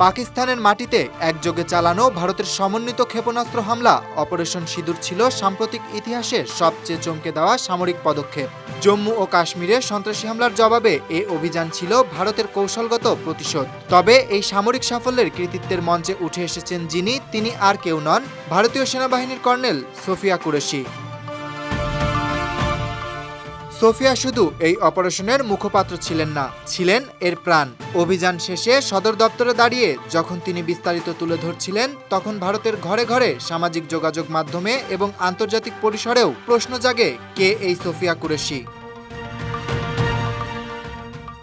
পাকিস্তানের মাটিতে একযোগে চালানো ভারতের সমন্বিত ক্ষেপণাস্ত্র হামলা অপারেশন সিঁদুর ছিল সাম্প্রতিক ইতিহাসে সবচেয়ে চমকে দেওয়া সামরিক পদক্ষেপ। জম্মু ও কাশ্মীরে সন্ত্রাসী হামলার জবাবে এ অভিযান ছিল ভারতের কৌশলগত প্রতিশোধ। তবে এই সামরিক সাফল্যের কৃতিত্বের মঞ্চে উঠে এসেছেন যিনি, তিনি আর কেউ নন, ভারতীয় সেনাবাহিনীর কর্নেল সোফিয়া কুরেশি। সোফিয়া শুধু এই অপারেশনের মুখপাত্র ছিলেন না, ছিলেন এর প্রাণ। অভিযান শেষে সদর দপ্তরে দাঁড়িয়ে যখন তিনি বিস্তারিত তুলে ধরছিলেন, তখন ভারতের ঘরে ঘরে, সামাজিক যোগাযোগ মাধ্যমে এবং আন্তর্জাতিক পরিসরেও প্রশ্ন জাগে, কে এই সোফিয়া কুরেশি?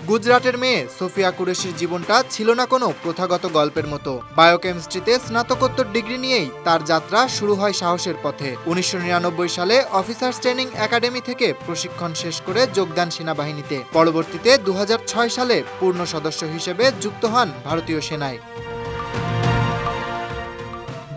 গুজরাটের মেয়ে সোফিয়া কুরেশির জীবনটা ছিল না কোনো প্রথাগত গল্পের মতো। বায়োকেমিস্ট্রিতে স্নাতকোত্তর ডিগ্রি নিয়েই তার যাত্রা শুরু হয় সাহসের পথে। ১৯৯৯ সালে অফিসার্স ট্রেনিং একাডেমি থেকে প্রশিক্ষণ শেষ করে যোগদান সেনাবাহিনীতে। পরবর্তীতে ২০০৬ সালে পূর্ণ সদস্য হিসেবে যুক্ত হন ভারতীয় সেনায়।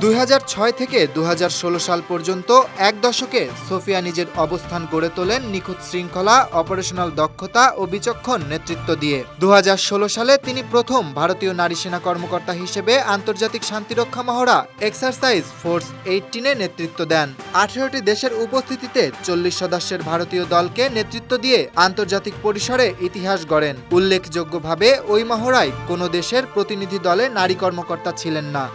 ২০০৬ থেকে ২০১৬ সাল পর্যন্ত এক দশকে সোফিয়া নিজের অবস্থান গড়ে তোলেন নিখুঁত শৃঙ্খলা, অপারেশনাল দক্ষতা ও বিচক্ষণ নেতৃত্ব দিয়ে। ২০১৬ সালে তিনি প্রথম ভারতীয় নারী সেনা কর্মকর্তা হিসেবে আন্তর্জাতিক শান্তিরক্ষা মহড়া এক্সারসাইজ ফোর্স 18-এ নেতৃত্ব দেন। ১৮টি দেশের উপস্থিতিতে ৪০ সদস্যের ভারতীয় দলকে নেতৃত্ব দিয়ে আন্তর্জাতিক পরিসরে ইতিহাস গড়েন। উল্লেখযোগ্যভাবে ওই মহড়ায় কোনো দেশের প্রতিনিধি দলে নারী কর্মকর্তা ছিলেন না।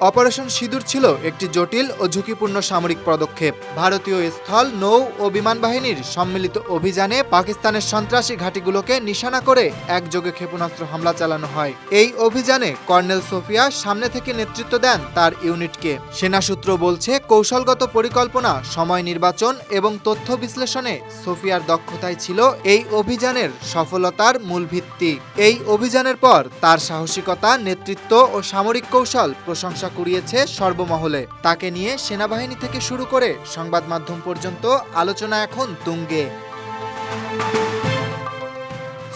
অপারেশন সিঁদুর ছিল একটি জটিল ও ঝুঁকিপূর্ণ সামরিক পদক্ষেপ। ভারতীয় স্থল, নৌ ও বিমান বাহিনীর সম্মিলিত অভিযানে পাকিস্তানের সন্ত্রাসী ঘাঁটিগুলোকে নিশানা করে একযোগে ক্ষেপণাস্ত্র হামলা চালানো হয়। এই অভিযানে কর্নেল সোফিয়া সামনে থেকে নেতৃত্ব দেন তার ইউনিটকে। সেনা সূত্র বলছে, কৌশলগত পরিকল্পনা, সময় নির্বাচন এবং তথ্য বিশ্লেষণে সোফিয়ার দক্ষতাই ছিল এই অভিযানের সফলতার মূল ভিত্তি। এই অভিযানের পর তার সাহসিকতা, নেতৃত্ব ও সামরিক কৌশল প্রশংসা কুড়িয়েছে সর্বমহলে। তাকে নিয়ে সেনাবাহিনী থেকে শুরু করে সংবাদ মাধ্যম পর্যন্ত আলোচনা এখন তুঙ্গে।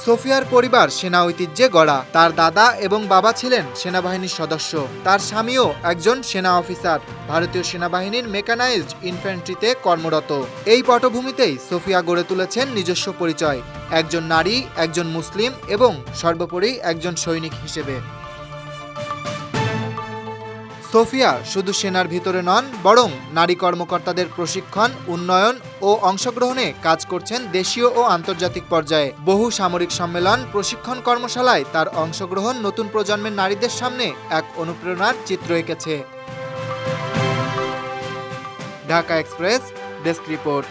সোফিয়ার পরিবার সেনা ঐতিহ্যে গড়া। তার দাদা এবং বাবা ছিলেন সেনাবাহিনীর সদস্য। তার স্বামীও একজন সেনা অফিসার, ভারতীয় সেনাবাহিনীর মেকানাইজড ইনফ্যান্ট্রিতে কর্মরত। এই পটভূমিতেই সোফিয়া গড়ে তুলেছেন নিজস্ব পরিচয়, একজন নারী, একজন মুসলিম এবং সর্বোপরি একজন সৈনিক হিসেবে। সোফিয়া শুধু সেনার ভিতরে নন, বরং নারী কর্মকর্তাদের প্রশিক্ষণ, উন্নয়ন ও অংশগ্রহণে কাজ করছেন দেশীয় ও আন্তর্জাতিক পর্যায়ে। বহু সামরিক সম্মেলন, প্রশিক্ষণ কর্মশালায় তার অংশগ্রহণ নতুন প্রজন্মের নারীদের সামনে এক অনুপ্রেরণার চিত্র এঁকেছে। Dhaka express desk report.